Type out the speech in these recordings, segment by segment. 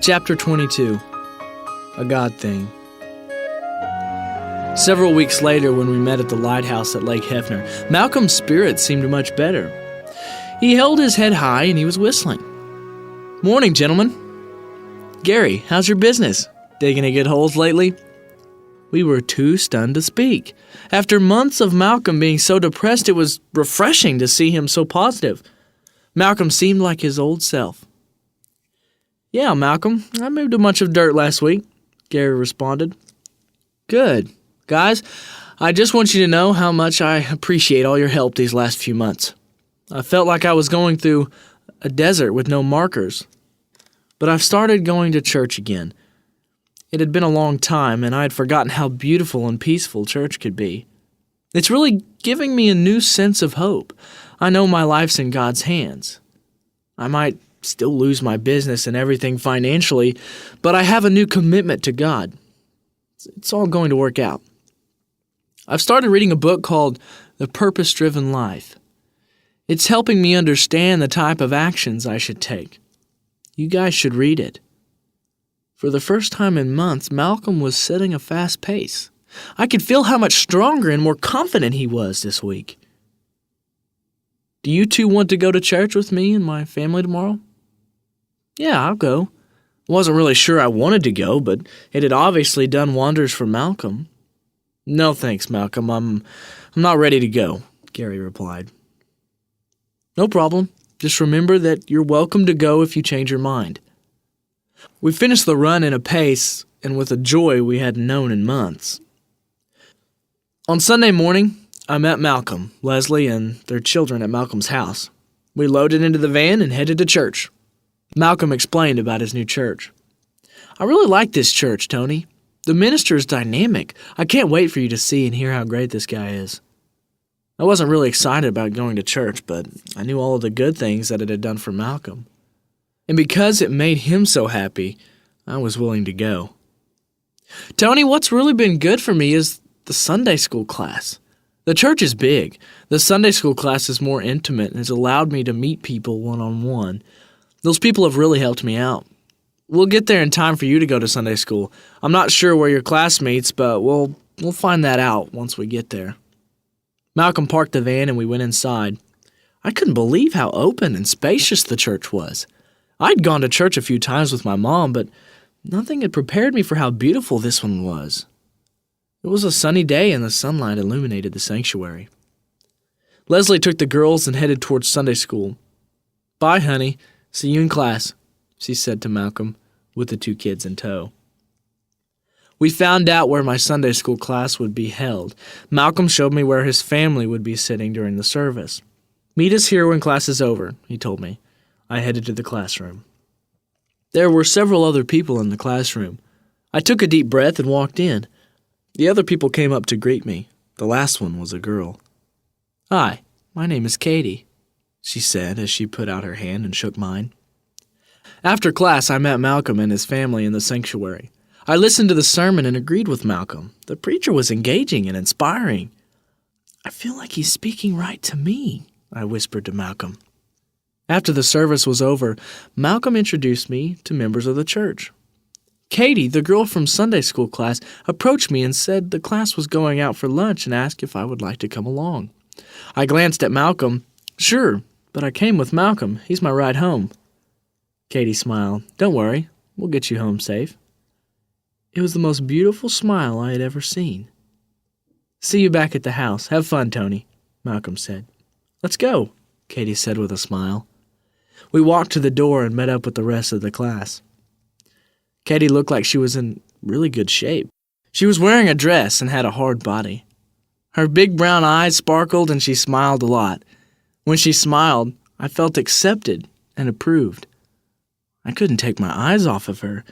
Chapter 22. A God Thing. Several weeks later, when we met at the lighthouse at Lake Hefner, Malcolm's spirits seemed much better. He held his head high and he was whistling. "Morning, gentlemen. Gary, how's your business? Digging any good holes lately?" We were too stunned to speak. After months of Malcolm being so depressed, it was refreshing to see him so positive. Malcolm seemed like his old self. "Yeah, Malcolm, I moved a bunch of dirt last week," Gary responded. "Good. Guys, I just want you to know how much I appreciate all your help these last few months. I felt like I was going through a desert with no markers. But I've started going to church again. It had been a long time, and I had forgotten how beautiful and peaceful church could be. It's really giving me a new sense of hope. I know my life's in God's hands. I might still lose my business and everything financially, but I have a new commitment to God. It's all going to work out. I've started reading a book called The Purpose-Driven Life. It's helping me understand the type of actions I should take. You guys should read it." For the first time in months, Malcolm was setting a fast pace. I could feel how much stronger and more confident he was this week. "Do you two want to go to church with me and my family tomorrow?" "Yeah, I'll go." Wasn't really sure I wanted to go, but it had obviously done wonders for Malcolm. "No thanks, Malcolm. I'm not ready to go," Gary replied. "No problem. Just remember that you're welcome to go if you change your mind." We finished the run in a pace and with a joy we hadn't known in months. On Sunday morning, I met Malcolm, Leslie, and their children at Malcolm's house. We loaded into the van and headed to church. Malcolm explained about his new church. "I really like this church, Tony. The minister is dynamic. I can't wait for you to see and hear how great this guy is." I wasn't really excited about going to church, but I knew all of the good things that it had done for Malcolm. And because it made him so happy, I was willing to go. "Tony, what's really been good for me is the Sunday school class. The church is big. The Sunday school class is more intimate and has allowed me to meet people one-on-one. Those people have really helped me out. We'll get there in time for you to go to Sunday school. I'm not sure where your class meets, but we'll find that out once we get there." Malcolm parked the van and we went inside. I couldn't believe how open and spacious the church was. I'd gone to church a few times with my mom, but nothing had prepared me for how beautiful this one was. It was a sunny day and the sunlight illuminated the sanctuary. Leslie took the girls and headed towards Sunday school. "Bye, honey. See you in class," she said to Malcolm, with the two kids in tow. We found out where my Sunday school class would be held. Malcolm showed me where his family would be sitting during the service. "Meet us here when class is over," he told me. I headed to the classroom. There were several other people in the classroom. I took a deep breath and walked in. The other people came up to greet me. The last one was a girl. "Hi, my name is Katie," she said as she put out her hand and shook mine. After class, I met Malcolm and his family in the sanctuary. I listened to the sermon and agreed with Malcolm. The preacher was engaging and inspiring. "I feel like he's speaking right to me," I whispered to Malcolm. After the service was over, Malcolm introduced me to members of the church. Katie, the girl from Sunday school class, approached me and said the class was going out for lunch and asked if I would like to come along. I glanced at Malcolm. "Sure, but I came with Malcolm. He's my ride home." Katie smiled. "Don't worry, we'll get you home safe." It was the most beautiful smile I had ever seen. "See you back at the house. Have fun, Tony," Malcolm said. "Let's go," Katie said with a smile. We walked to the door and met up with the rest of the class. Katie looked like she was in really good shape. She was wearing a dress and had a hard body. Her big brown eyes sparkled and she smiled a lot. When she smiled, I felt accepted and approved. I couldn't take my eyes off of her,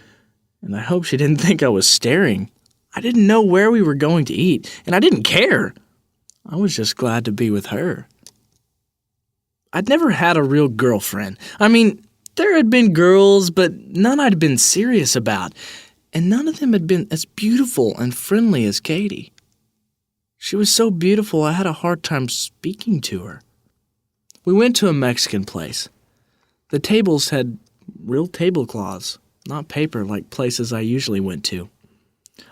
and I hope she didn't think I was staring. I didn't know where we were going to eat, and I didn't care. I was just glad to be with her. I'd never had a real girlfriend. I mean, there had been girls, but none I'd been serious about, and none of them had been as beautiful and friendly as Katie. She was so beautiful I had a hard time speaking to her. We went to a Mexican place. The tables had real tablecloths. not paper like places I usually went to.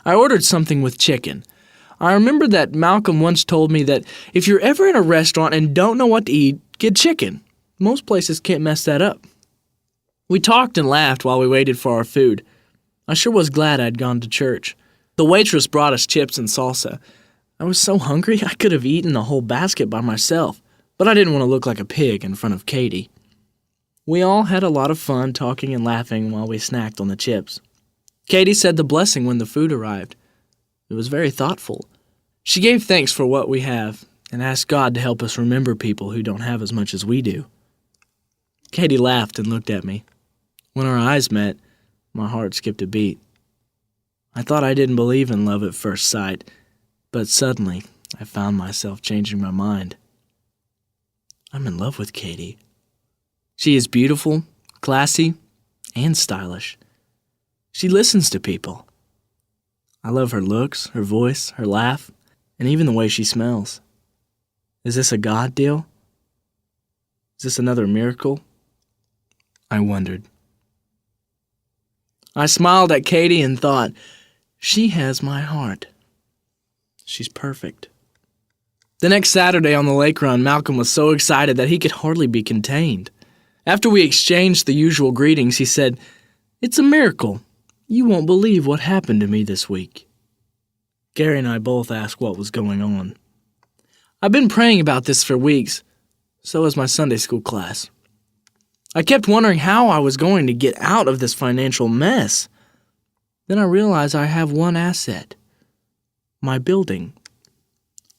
I ordered something with chicken. I remember that Malcolm once told me that if you're ever in a restaurant and don't know what to eat, get chicken. Most places can't mess that up. We talked and laughed while we waited for our food. I sure was glad I'd gone to church. The waitress brought us chips and salsa. I was so hungry I could have eaten the whole basket by myself, but I didn't want to look like a pig in front of Katie. We all had a lot of fun talking and laughing while we snacked on the chips. Katie said the blessing when the food arrived. It was very thoughtful. She gave thanks for what we have and asked God to help us remember people who don't have as much as we do. Katie laughed and looked at me. When our eyes met, my heart skipped a beat. I thought I didn't believe in love at first sight, but suddenly I found myself changing my mind. I'm in love with Katie. She is beautiful, classy, and stylish. She listens to people. I love her looks, her voice, her laugh, and even the way she smells. Is this a God deal? Is this another miracle? I wondered. I smiled at Katie and thought, she has my heart. She's perfect. The next Saturday on the lake run, Malcolm was so excited that he could hardly be contained. After we exchanged the usual greetings, he said, "It's a miracle. You won't believe what happened to me this week." Gary and I both asked what was going on. I've been praying about this for weeks. So has my Sunday school class. I kept wondering how I was going to get out of this financial mess. Then I realized I have one asset. My building.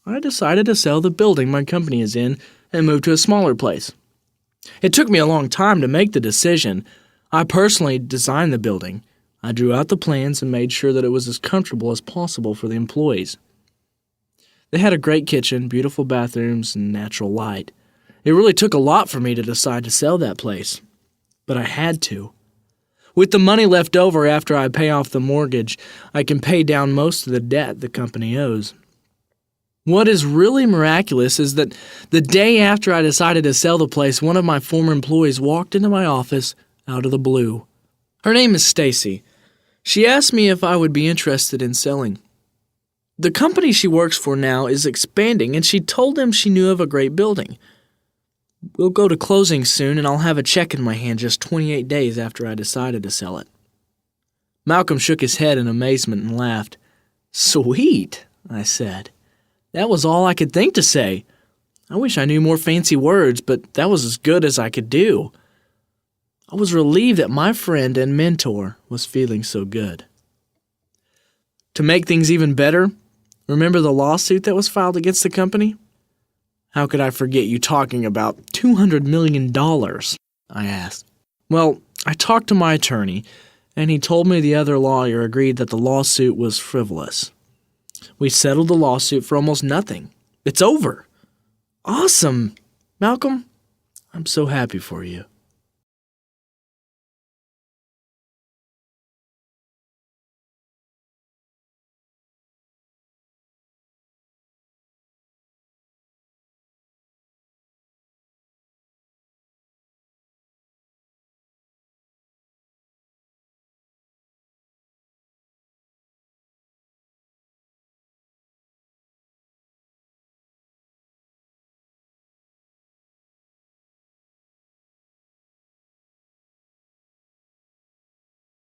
I decided to sell the building my company is in and move to a smaller place. It took me a long time to make the decision. I personally designed the building. I drew out the plans and made sure that it was as comfortable as possible for the employees. They had a great kitchen, beautiful bathrooms, and natural light. It really took a lot for me to decide to sell that place, but I had to. With the money left over after I pay off the mortgage, I can pay down most of the debt the company owes. What is really miraculous is that the day after I decided to sell the place, one of my former employees walked into my office out of the blue. Her name is Stacy. She asked me if I would be interested in selling. The company she works for now is expanding, and she told them she knew of a great building. We'll go to closing soon, and I'll have a check in my hand just 28 days after I decided to sell it. Malcolm shook his head in amazement and laughed. "Sweet," I said. That was all I could think to say. I wish I knew more fancy words, but that was as good as I could do. I was relieved that my friend and mentor was feeling so good. To make things even better, remember the lawsuit that was filed against the company? How could I forget you talking about $200 million? I asked. Well, I talked to my attorney, and he told me the other lawyer agreed that the lawsuit was frivolous. We settled the lawsuit for almost nothing. It's over. Awesome. Malcolm, I'm so happy for you.